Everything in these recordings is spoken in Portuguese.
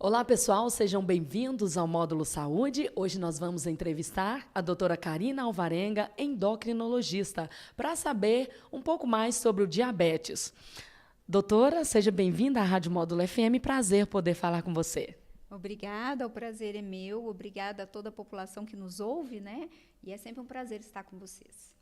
Olá, pessoal, sejam bem-vindos ao Módulo Saúde. Hoje nós vamos entrevistar a doutora Karina Alvarenga, endocrinologista, para saber um pouco mais sobre o diabetes. Doutora, seja bem-vinda à Rádio Módulo FM, prazer poder falar com você. Obrigada, o prazer é meu, obrigada a toda a população que nos ouve, né? E é sempre um prazer estar com vocês.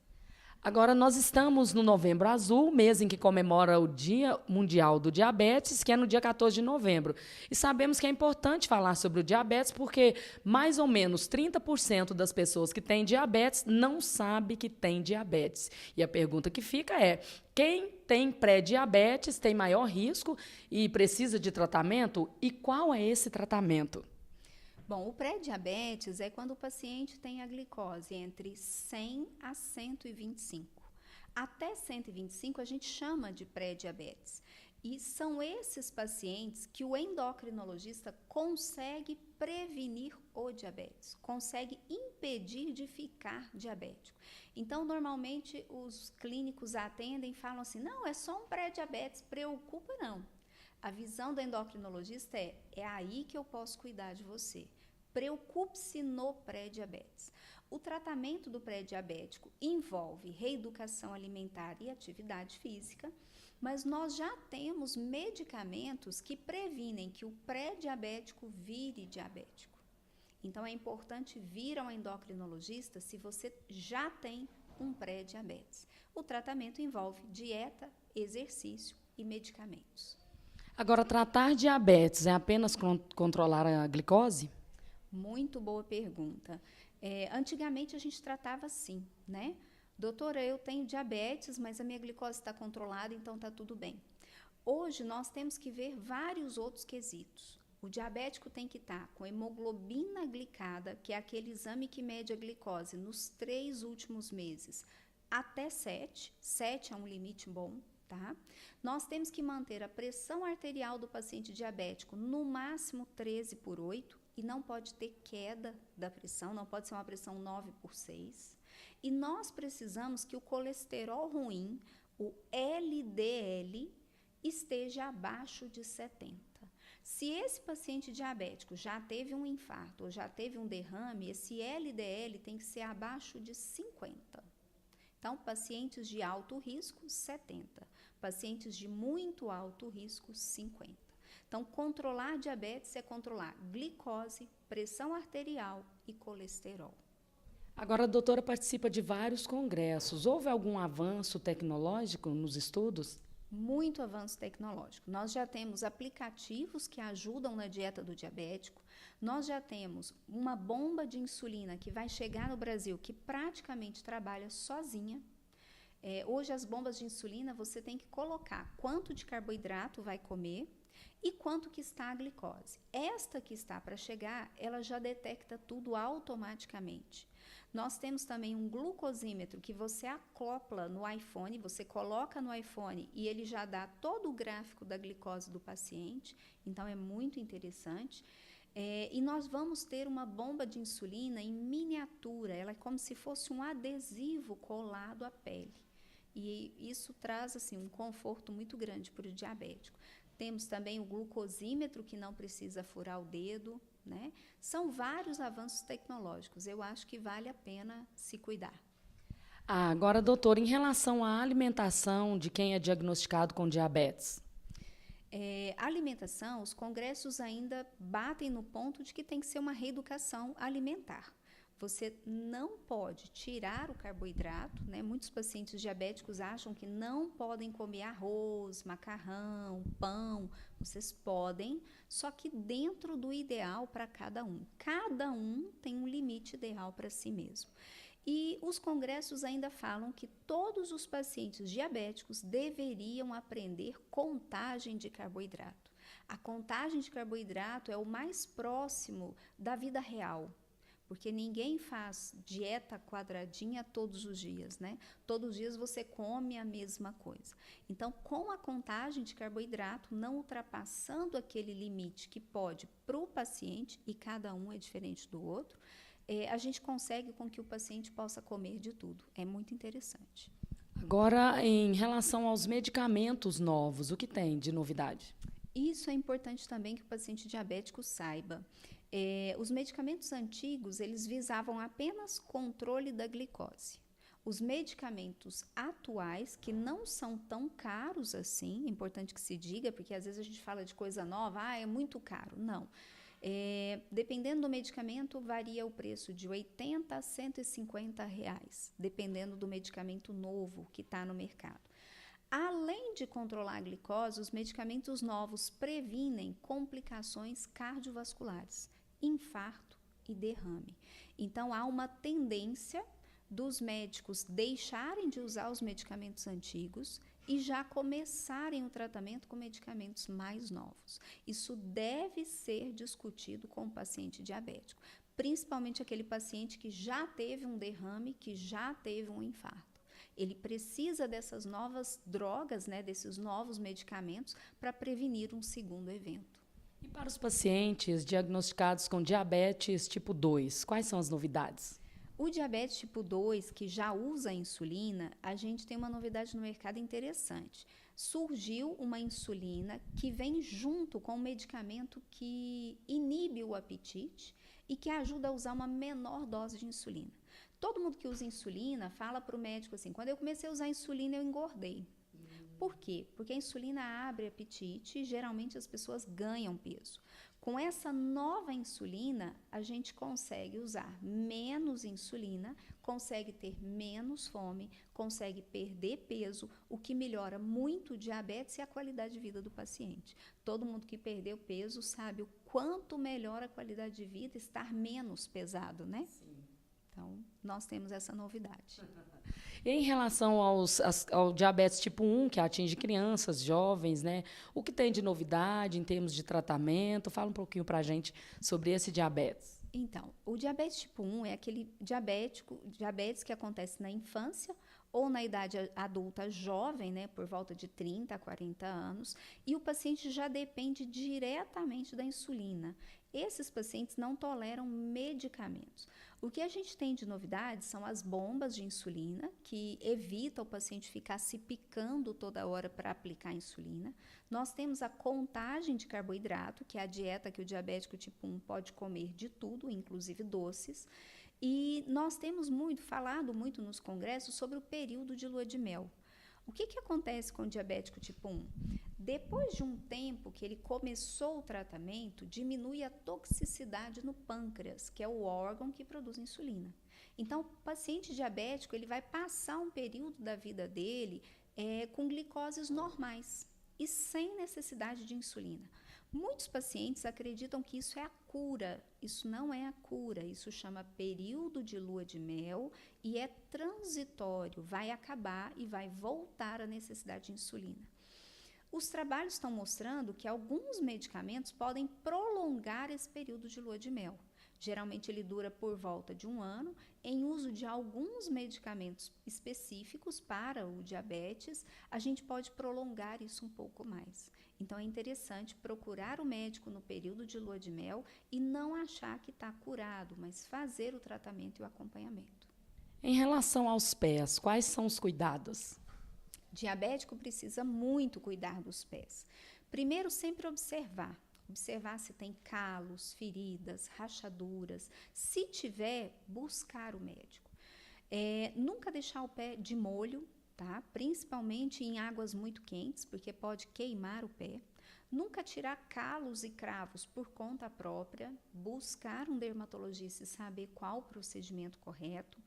Agora, nós estamos no Novembro Azul, mês em que comemora o Dia Mundial do Diabetes, que é no dia 14 de novembro. E sabemos que é importante falar sobre o diabetes porque mais ou menos 30% das pessoas que têm diabetes não sabe que tem diabetes. E a pergunta que fica é: quem tem pré-diabetes tem maior risco e precisa de tratamento? E qual é esse tratamento? Bom, o pré-diabetes é quando o paciente tem a glicose entre 100 a 125. Até 125 a gente chama de pré-diabetes. E são esses pacientes que o endocrinologista consegue prevenir o diabetes, consegue impedir de ficar diabético. Então, normalmente, os clínicos atendem e falam assim, não, é só um pré-diabetes, preocupa não. A visão do endocrinologista é aí que eu posso cuidar de você. Preocupe-se no pré-diabetes. O tratamento do pré-diabético envolve reeducação alimentar e atividade física, mas nós já temos medicamentos que previnem que o pré-diabético vire diabético. Então, é importante vir ao endocrinologista se você já tem um pré-diabetes. O tratamento envolve dieta, exercício e medicamentos. Agora, tratar diabetes é apenas controlar a glicose? Muito boa pergunta. Antigamente a gente tratava assim, né? Doutora, eu tenho diabetes, mas a minha glicose está controlada, então está tudo bem. Hoje nós temos que ver vários outros quesitos. O diabético tem que estar com hemoglobina glicada, que é aquele exame que mede a glicose nos 3 últimos meses, até 7. 7 é um limite bom, tá? Nós temos que manter a pressão arterial do paciente diabético no máximo 13/8. E não pode ter queda da pressão, não pode ser uma pressão 9/6. E nós precisamos que o colesterol ruim, o LDL, esteja abaixo de 70. Se esse paciente diabético já teve um infarto ou já teve um derrame, esse LDL tem que ser abaixo de 50. Então, pacientes de alto risco, 70. Pacientes de muito alto risco, 50. Então, controlar diabetes é controlar glicose, pressão arterial e colesterol. Agora, a doutora participa de vários congressos. Houve algum avanço tecnológico nos estudos? Muito avanço tecnológico. Nós já temos aplicativos que ajudam na dieta do diabético. Nós já temos uma bomba de insulina que vai chegar no Brasil que praticamente trabalha sozinha. Hoje, as bombas de insulina, você tem que colocar quanto de carboidrato vai comer e quanto que está a glicose. Esta que está para chegar, ela já detecta tudo automaticamente. Nós temos também um glucosímetro que você acopla no iPhone, você coloca no iPhone e ele já dá todo o gráfico da glicose do paciente, então é muito interessante. E nós vamos ter uma bomba de insulina em miniatura, ela é como se fosse um adesivo colado à pele. E isso traz assim, um conforto muito grande para o diabético. Temos também o glucosímetro, que não precisa furar o dedo, né? São vários avanços tecnológicos. Eu acho que vale a pena se cuidar. Agora, doutora, em relação à alimentação de quem é diagnosticado com diabetes? Alimentação, os congressos ainda batem no ponto de que tem que ser uma reeducação alimentar. Você não pode tirar o carboidrato, né? Muitos pacientes diabéticos acham que não podem comer arroz, macarrão, pão. Vocês podem, só que dentro do ideal para cada um. Cada um tem um limite ideal para si mesmo. E os congressos ainda falam que todos os pacientes diabéticos deveriam aprender contagem de carboidrato. A contagem de carboidrato é o mais próximo da vida real. Porque ninguém faz dieta quadradinha todos os dias, né? Todos os dias você come a mesma coisa. Então, com a contagem de carboidrato, não ultrapassando aquele limite que pode para o paciente, e cada um é diferente do outro, a gente consegue com que o paciente possa comer de tudo. É muito interessante. Agora, em relação aos medicamentos novos, o que tem de novidade? Isso é importante também que o paciente diabético saiba. Os medicamentos antigos, eles visavam apenas controle da glicose. Os medicamentos atuais, que não são tão caros assim, é importante que se diga, porque às vezes a gente fala de coisa nova, é muito caro. Não. Dependendo do medicamento, varia o preço de 80 a 150 reais, dependendo do medicamento novo que está no mercado. Além de controlar a glicose, os medicamentos novos previnem complicações cardiovasculares, infarto e derrame. Então, há uma tendência dos médicos deixarem de usar os medicamentos antigos e já começarem o tratamento com medicamentos mais novos. Isso deve ser discutido com o paciente diabético, principalmente aquele paciente que já teve um derrame, que já teve um infarto. Ele precisa dessas novas drogas, desses novos medicamentos para prevenir um segundo evento. E para os pacientes diagnosticados com diabetes tipo 2, quais são as novidades? O diabetes tipo 2, que já usa insulina, a gente tem uma novidade no mercado interessante. Surgiu uma insulina que vem junto com um medicamento que inibe o apetite e que ajuda a usar uma menor dose de insulina. Todo mundo que usa insulina fala para o médico assim, quando eu comecei a usar insulina eu engordei. Por quê? Porque a insulina abre apetite e geralmente as pessoas ganham peso. Com essa nova insulina, a gente consegue usar menos insulina, consegue ter menos fome, consegue perder peso, o que melhora muito o diabetes e a qualidade de vida do paciente. Todo mundo que perdeu peso sabe o quanto melhora a qualidade de vida estar menos pesado, né? Sim. Então, nós temos essa novidade. E em relação ao diabetes tipo 1, que atinge crianças, jovens, o que tem de novidade em termos de tratamento? Fala um pouquinho para a gente sobre esse diabetes. Então, o diabetes tipo 1 é aquele diabetes que acontece na infância ou na idade adulta jovem, por volta de 30 a 40 anos, e o paciente já depende diretamente da insulina. Esses pacientes não toleram medicamentos. O que a gente tem de novidade são as bombas de insulina, que evita o paciente ficar se picando toda hora para aplicar a insulina. Nós temos a contagem de carboidrato, que é a dieta que o diabético tipo 1 pode comer de tudo, inclusive doces. E nós temos falado muito nos congressos sobre o período de lua de mel. O que acontece com o diabético tipo 1? Depois de um tempo que ele começou o tratamento, diminui a toxicidade no pâncreas, que é o órgão que produz insulina. Então, o paciente diabético ele vai passar um período da vida dele com glicoses normais e sem necessidade de insulina. Muitos pacientes acreditam que isso é a cura. Isso não é a cura, isso chama período de lua de mel e é transitório, vai acabar e vai voltar a necessidade de insulina. Os trabalhos estão mostrando que alguns medicamentos podem prolongar esse período de lua de mel. Geralmente ele dura por volta de 1 ano, em uso de alguns medicamentos específicos para o diabetes, a gente pode prolongar isso um pouco mais. Então é interessante procurar o médico no período de lua de mel e não achar que está curado, mas fazer o tratamento e o acompanhamento. Em relação aos pés, quais são os cuidados? Diabético precisa muito cuidar dos pés. Primeiro, sempre observar se tem calos, feridas, rachaduras. Se tiver, buscar o médico. Nunca deixar o pé de molho, tá? Principalmente em águas muito quentes, porque pode queimar o pé. Nunca tirar calos e cravos por conta própria. Buscar um dermatologista e saber qual o procedimento correto.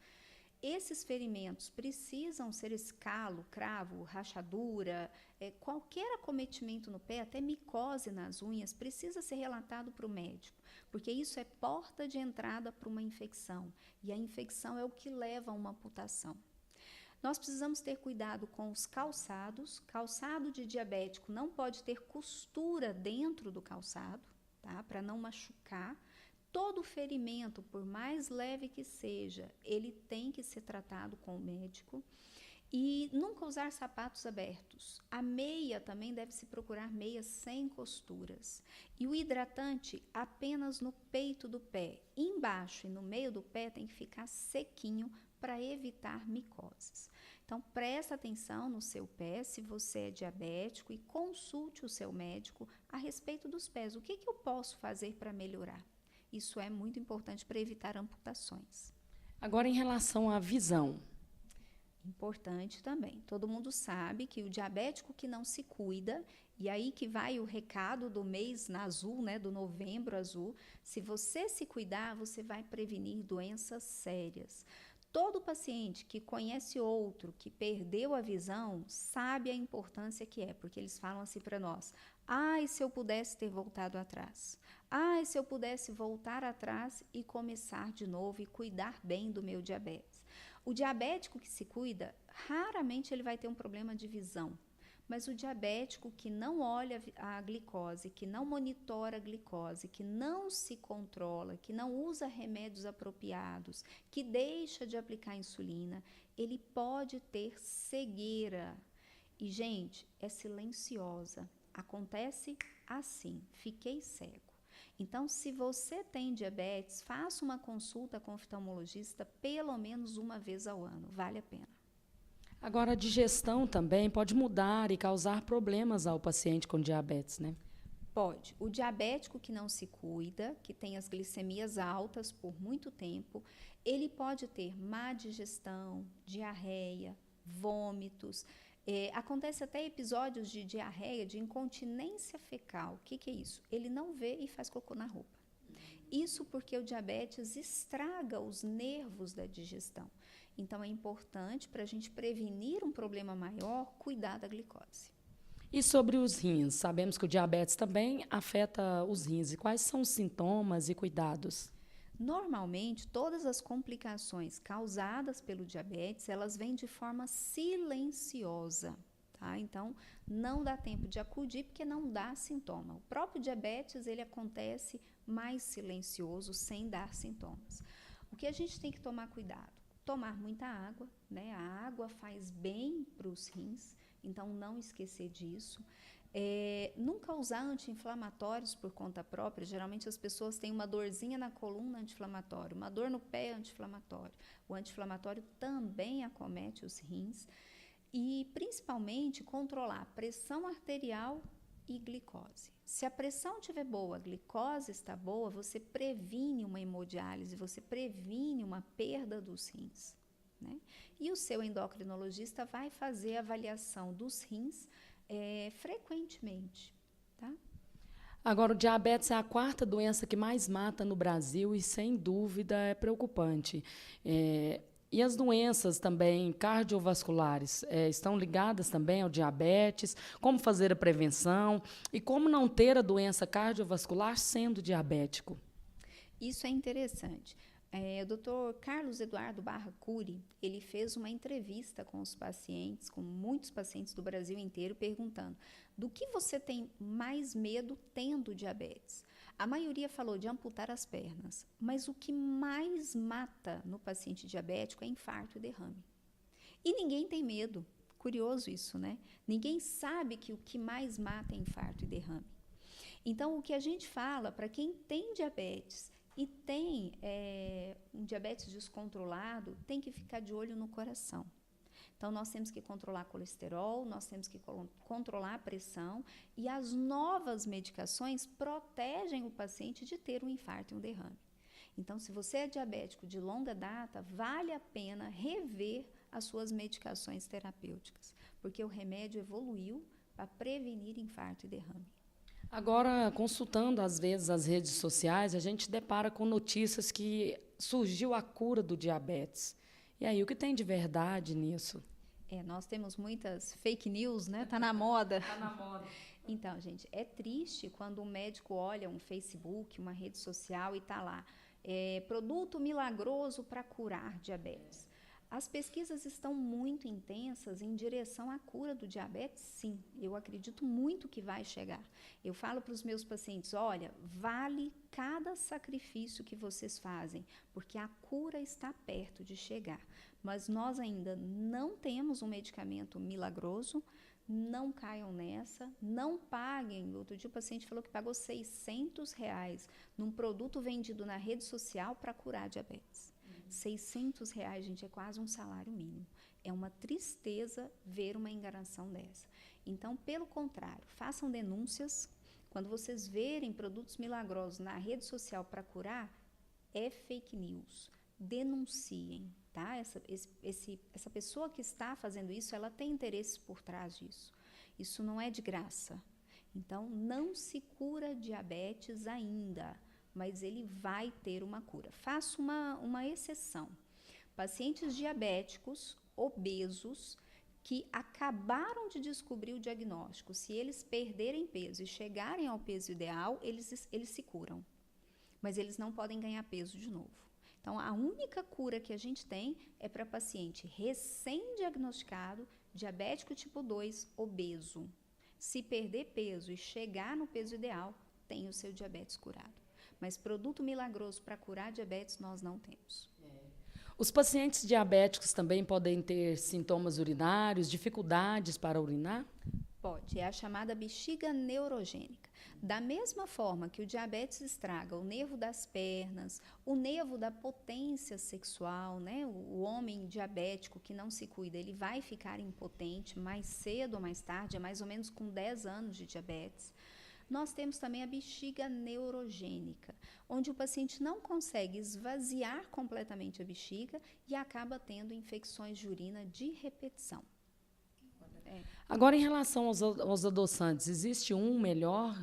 Esses ferimentos precisam ser esse calo, cravo, rachadura, qualquer acometimento no pé, até micose nas unhas, precisa ser relatado para o médico, porque isso é porta de entrada para uma infecção, e a infecção é o que leva a uma amputação. Nós precisamos ter cuidado com os calçados. Calçado de diabético não pode ter costura dentro do calçado, tá? Para não machucar. Todo ferimento, por mais leve que seja, ele tem que ser tratado com o médico. E nunca usar sapatos abertos. A meia também deve-se procurar meias sem costuras. E o hidratante apenas no peito do pé. Embaixo e no meio do pé tem que ficar sequinho para evitar micoses. Então, presta atenção no seu pé, se você é diabético, e consulte o seu médico a respeito dos pés. O que eu posso fazer para melhorar? Isso é muito importante para evitar amputações. Agora, em relação à visão. Importante também. Todo mundo sabe que o diabético que não se cuida, e aí que vai o recado do mês azul, né, do Novembro Azul, se você se cuidar, você vai prevenir doenças sérias. Todo paciente que conhece outro que perdeu a visão sabe a importância que é, porque eles falam assim para nós: ai, se eu pudesse ter voltado atrás. Ai, se eu pudesse voltar atrás e começar de novo e cuidar bem do meu diabetes. O diabético que se cuida, raramente ele vai ter um problema de visão. Mas o diabético que não olha a glicose, que não monitora a glicose, que não se controla, que não usa remédios apropriados, que deixa de aplicar insulina, ele pode ter cegueira. E, gente, é silenciosa. Acontece assim, fiquei cego. Então, se você tem diabetes, faça uma consulta com o oftalmologista pelo menos uma vez ao ano, vale a pena. Agora, a digestão também pode mudar e causar problemas ao paciente com diabetes, né? Pode. O diabético que não se cuida, que tem as glicemias altas por muito tempo, ele pode ter má digestão, diarreia, vômitos. Acontece até episódios de diarreia, de incontinência fecal. O que é isso? Ele não vê e faz cocô na roupa. Isso porque o diabetes estraga os nervos da digestão. Então, é importante, para a gente prevenir um problema maior, cuidar da glicose. E sobre os rins? Sabemos que o diabetes também afeta os rins. E quais são os sintomas e cuidados? Normalmente, todas as complicações causadas pelo diabetes, elas vêm de forma silenciosa, tá? Então, não dá tempo de acudir porque não dá sintoma. O próprio diabetes, ele acontece mais silencioso, sem dar sintomas. O que a gente tem que tomar cuidado? Tomar muita água, né? A água faz bem para os rins, então não esquecer disso. Nunca usar anti-inflamatórios por conta própria. Geralmente as pessoas têm uma dorzinha na coluna, anti-inflamatório, uma dor no pé, anti-inflamatório. O anti-inflamatório também acomete os rins. E principalmente controlar pressão arterial e glicose. Se a pressão estiver boa, a glicose está boa, você previne uma hemodiálise, você previne uma perda dos rins, né? E o seu endocrinologista vai fazer a avaliação dos rins frequentemente, tá? Agora, o diabetes é a quarta doença que mais mata no Brasil e, sem dúvida, é preocupante. E as doenças também cardiovasculares estão ligadas também ao diabetes? Como fazer a prevenção? E como não ter a doença cardiovascular sendo diabético? Isso é interessante. O Dr. Carlos Eduardo Barra Cury, ele fez uma entrevista com os pacientes, com muitos pacientes do Brasil inteiro, perguntando: do que você tem mais medo tendo diabetes? A maioria falou de amputar as pernas, mas o que mais mata no paciente diabético é infarto e derrame. E ninguém tem medo. Curioso isso, né? Ninguém sabe que o que mais mata é infarto e derrame. Então, o que a gente fala para quem tem diabetes e tem um diabetes descontrolado, tem que ficar de olho no coração. Então, nós temos que controlar colesterol, nós temos que controlar a pressão, e as novas medicações protegem o paciente de ter um infarto e um derrame. Então, se você é diabético de longa data, vale a pena rever as suas medicações terapêuticas, porque o remédio evoluiu para prevenir infarto e derrame. Agora, consultando às vezes as redes sociais, a gente depara com notícias que surgiu a cura do diabetes. E aí, o que tem de verdade nisso? Nós temos muitas fake news, né? Tá na moda. Tá na moda. Então, gente, é triste quando um médico olha um Facebook, uma rede social e tá lá, produto milagroso para curar diabetes. As pesquisas estão muito intensas em direção à cura do diabetes, sim. Eu acredito muito que vai chegar. Eu falo para os meus pacientes: olha, vale cada sacrifício que vocês fazem, porque a cura está perto de chegar. Mas nós ainda não temos um medicamento milagroso. Não caiam nessa, não paguem. Outro dia o paciente falou que pagou R$600 num produto vendido na rede social para curar diabetes. R$ 600, gente, é quase um salário mínimo. É uma tristeza ver uma enganação dessa. Então, pelo contrário, façam denúncias. Quando vocês verem produtos milagrosos na rede social para curar, é fake news. Denunciem, tá? Essa pessoa que está fazendo isso, ela tem interesses por trás disso. Isso não é de graça. Então, não se cura diabetes ainda, mas ele vai ter uma cura. Faço uma exceção. Pacientes diabéticos, obesos, que acabaram de descobrir o diagnóstico, se eles perderem peso e chegarem ao peso ideal, eles se curam. Mas eles não podem ganhar peso de novo. Então, a única cura que a gente tem é para paciente recém-diagnosticado, diabético tipo 2, obeso. Se perder peso e chegar no peso ideal, tem o seu diabetes curado. Mas produto milagroso para curar diabetes nós não temos. Os pacientes diabéticos também podem ter sintomas urinários, dificuldades para urinar? Pode, é a chamada bexiga neurogênica. Da mesma forma que o diabetes estraga o nervo das pernas, o nervo da potência sexual, né? O homem diabético que não se cuida, ele vai ficar impotente mais cedo ou mais tarde, é mais ou menos com 10 anos de diabetes. Nós temos também a bexiga neurogênica, onde o paciente não consegue esvaziar completamente a bexiga e acaba tendo infecções de urina de repetição. Agora, em relação aos adoçantes, existe um melhor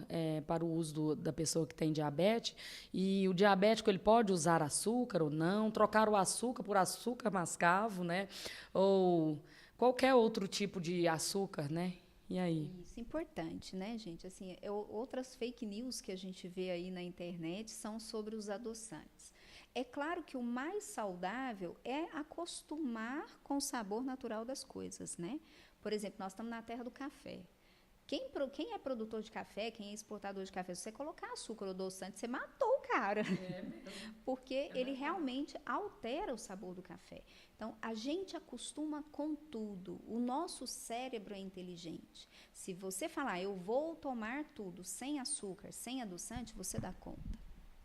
para o uso da pessoa que tem diabetes? E o diabético ele pode usar açúcar ou não? Trocar o açúcar por açúcar mascavo, né? Ou qualquer outro tipo de açúcar, né? E aí? Isso é importante, né, gente? Assim, outras fake news que a gente vê aí na internet são sobre os adoçantes. É claro que o mais saudável é acostumar com o sabor natural das coisas, né? Por exemplo, nós estamos na terra do café. Quem é produtor de café, quem é exportador de café, se você colocar açúcar ou adoçante, você matou o cara. É mesmo. Porque ele realmente altera o sabor do café. Então, a gente acostuma com tudo. O nosso cérebro é inteligente. Se você falar, eu vou tomar tudo sem açúcar, sem adoçante, você dá conta.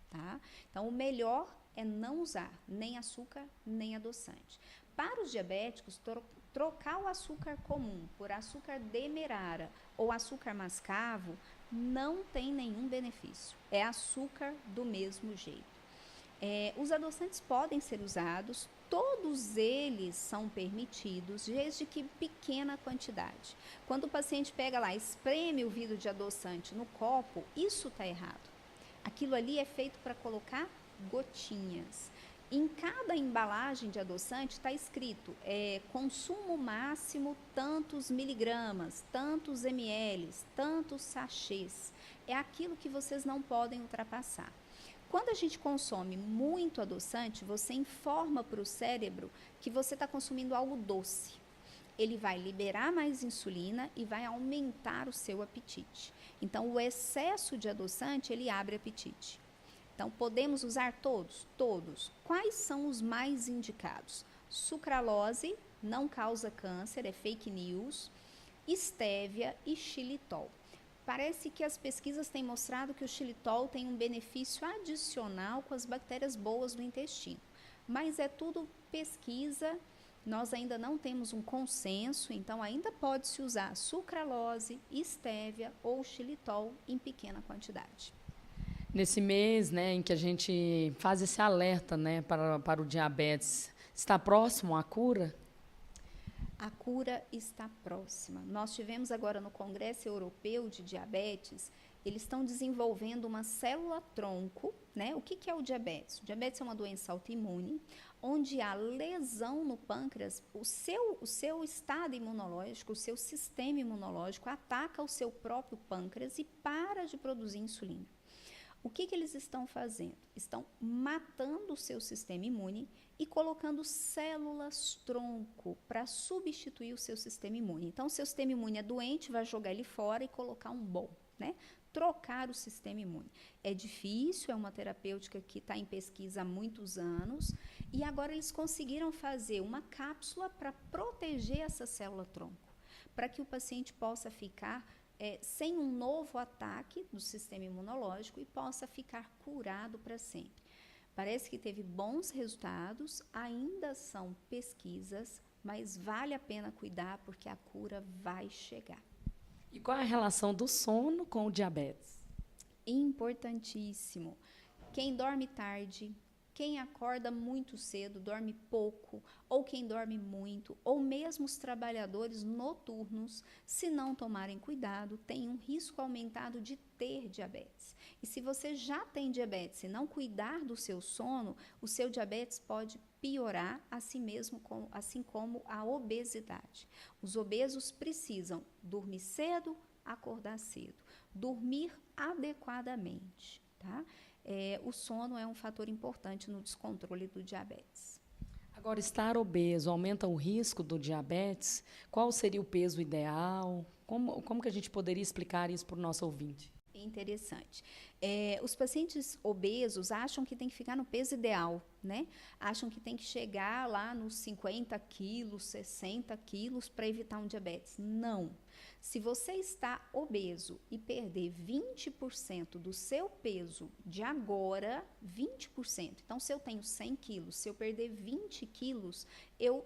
Tá? Então, o melhor é não usar nem açúcar, nem adoçante. Para os diabéticos, trocar o açúcar comum por açúcar demerara ou açúcar mascavo não tem nenhum benefício. É açúcar do mesmo jeito. Os adoçantes podem ser usados, todos eles são permitidos, desde que pequena quantidade. Quando o paciente pega lá, espreme o vidro de adoçante no copo, isso está errado. Aquilo ali é feito para colocar gotinhas. Em cada embalagem de adoçante está escrito consumo máximo tantos miligramas, tantos ml, tantos sachês. É aquilo que vocês não podem ultrapassar. Quando a gente consome muito adoçante, você informa para o cérebro que você está consumindo algo doce. Ele vai liberar mais insulina e vai aumentar o seu apetite. Então, o excesso de adoçante, ele abre apetite. Então, podemos usar todos? Todos. Quais são os mais indicados? Sucralose, não causa câncer, é fake news. Estévia e xilitol. Parece que as pesquisas têm mostrado que o xilitol tem um benefício adicional com as bactérias boas do intestino. Mas é tudo pesquisa, nós ainda não temos um consenso, então ainda pode-se usar sucralose, estévia ou xilitol em pequena quantidade. Nesse mês, né, em que a gente faz esse alerta, né, para o diabetes, está próximo à cura? A cura está próxima. Nós tivemos agora no Congresso Europeu de Diabetes, eles estão desenvolvendo uma célula-tronco, né? O que é o diabetes? O diabetes é uma doença autoimune, onde há lesão no pâncreas, o seu estado imunológico, o seu sistema imunológico ataca o seu próprio pâncreas e para de produzir insulina. O que eles estão fazendo? Estão matando o seu sistema imune e colocando células-tronco para substituir o seu sistema imune. Então, o seu sistema imune é doente, vai jogar ele fora e colocar um bom, né? Trocar o sistema imune. É difícil, é uma terapêutica que está em pesquisa há muitos anos e agora eles conseguiram fazer uma cápsula para proteger essa célula-tronco, para que o paciente possa ficar sem um novo ataque do sistema imunológico e possa ficar curado para sempre. Parece que teve bons resultados, ainda são pesquisas, mas vale a pena cuidar porque a cura vai chegar. E qual é a relação do sono com o diabetes? Importantíssimo. Quem dorme tarde, quem acorda muito cedo, dorme pouco, ou quem dorme muito, ou mesmo os trabalhadores noturnos, se não tomarem cuidado, tem um risco aumentado de ter diabetes. E se você já tem diabetes e não cuidar do seu sono, o seu diabetes pode piorar, assim como a obesidade. Os obesos precisam dormir cedo, acordar cedo, dormir adequadamente, tá? O sono é um fator importante no descontrole do diabetes. Agora, estar obeso aumenta o risco do diabetes? Qual seria o peso ideal? Como que a gente poderia explicar isso para o nosso ouvinte? Interessante. Os pacientes obesos acham que tem que ficar no peso ideal, né? Acham que tem que chegar lá nos 50 quilos, 60 quilos para evitar um diabetes. Não. Se você está obeso e perder 20% do seu peso de agora, 20%. Então, se eu tenho 100 quilos, se eu perder 20 quilos, eu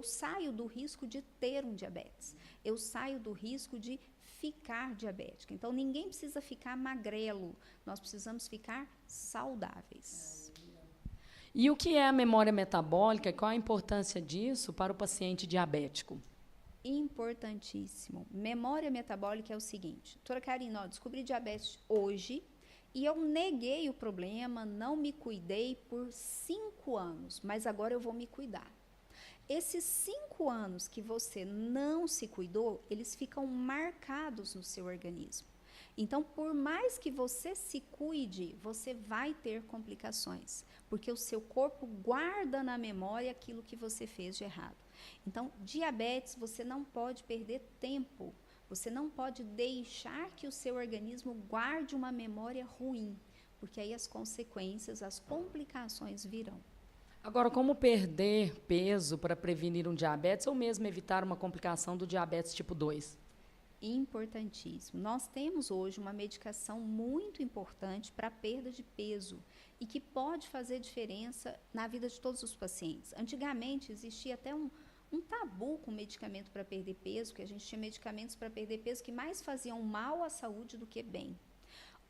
saio do risco de ter um diabetes. Eu saio do risco de ficar diabética. Então, ninguém precisa ficar magrelo. Nós precisamos ficar saudáveis. E o que é a memória metabólica? Qual a importância disso para o paciente diabético? Importantíssimo. Memória metabólica é o seguinte. Doutora Karina, descobri diabetes hoje e eu neguei o problema, não me cuidei por 5 anos, mas agora eu vou me cuidar. Esses 5 anos que você não se cuidou, eles ficam marcados no seu organismo. Então, por mais que você se cuide, você vai ter complicações, porque o seu corpo guarda na memória aquilo que você fez de errado. Então, diabetes, você não pode perder tempo, você não pode deixar que o seu organismo guarde uma memória ruim, porque aí as consequências, as complicações virão. Agora, como perder peso para prevenir um diabetes ou mesmo evitar uma complicação do diabetes tipo 2? Importantíssimo. Nós temos hoje uma medicação muito importante para a perda de peso e que pode fazer diferença na vida de todos os pacientes. Antigamente existia até um tabu com medicamento para perder peso, que a gente tinha medicamentos para perder peso que mais faziam mal à saúde do que bem.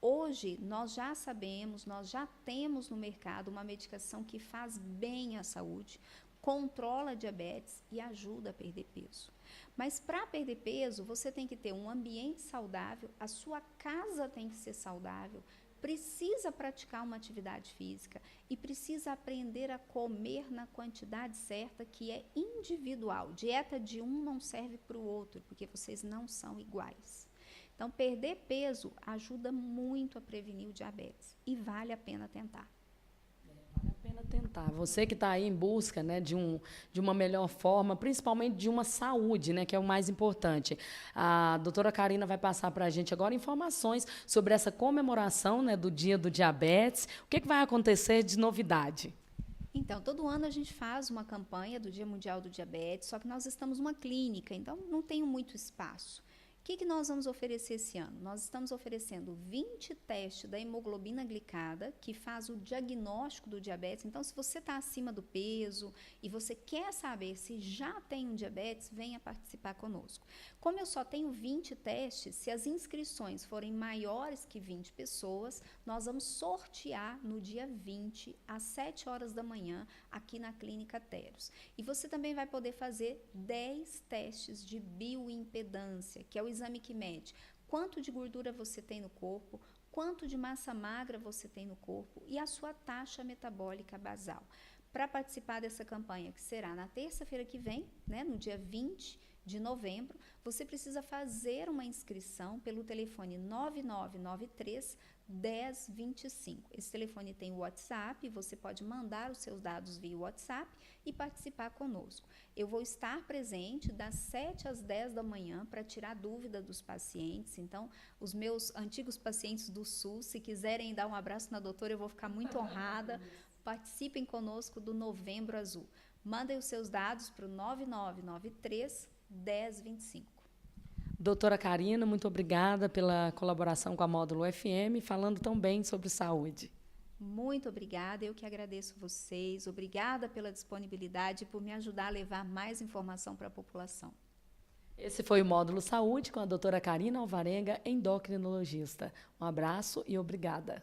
Hoje, nós já sabemos, nós já temos no mercado uma medicação que faz bem à saúde, controla a diabetes e ajuda a perder peso. Mas para perder peso, você tem que ter um ambiente saudável, a sua casa tem que ser saudável, precisa praticar uma atividade física e precisa aprender a comer na quantidade certa, que é individual. Dieta de um não serve para o outro, porque vocês não são iguais. Então, perder peso ajuda muito a prevenir o diabetes e vale a pena tentar. Vale a pena tentar. Você que está aí em busca, né, de uma melhor forma, principalmente de uma saúde, né, que é o mais importante. A doutora Karina vai passar para a gente agora informações sobre essa comemoração, né, do Dia do Diabetes. O que vai acontecer de novidade? Então, todo ano a gente faz uma campanha do Dia Mundial do Diabetes, só que nós estamos numa clínica, então não tem muito espaço. O que nós vamos oferecer esse ano? Nós estamos oferecendo 20 testes da hemoglobina glicada, que faz o diagnóstico do diabetes. Então, se você está acima do peso e você quer saber se já tem um diabetes, venha participar conosco. Como eu só tenho 20 testes, se as inscrições forem maiores que 20 pessoas, nós vamos sortear no dia 20, às 7 horas da manhã, aqui na Clínica Teros. E você também vai poder fazer 10 testes de bioimpedância, que é o exame que mede quanto de gordura você tem no corpo, quanto de massa magra você tem no corpo e a sua taxa metabólica basal. Para participar dessa campanha, que será na terça-feira que vem, né, no dia 20 de novembro, você precisa fazer uma inscrição pelo telefone 9993 1025. Esse telefone tem o WhatsApp, você pode mandar os seus dados via WhatsApp e participar conosco. Eu vou estar presente das 7 às 10 da manhã para tirar dúvida dos pacientes. Então, os meus antigos pacientes do SUS, se quiserem dar um abraço na doutora, eu vou ficar muito honrada. Participem conosco do Novembro Azul. Mandem os seus dados para o 9993 1025. Doutora Karina, muito obrigada pela colaboração com a Módulo FM, falando tão bem sobre saúde. Muito obrigada, eu que agradeço vocês. Obrigada pela disponibilidade e por me ajudar a levar mais informação para a população. Esse foi o Módulo Saúde com a doutora Karina Alvarenga, endocrinologista. Um abraço e obrigada.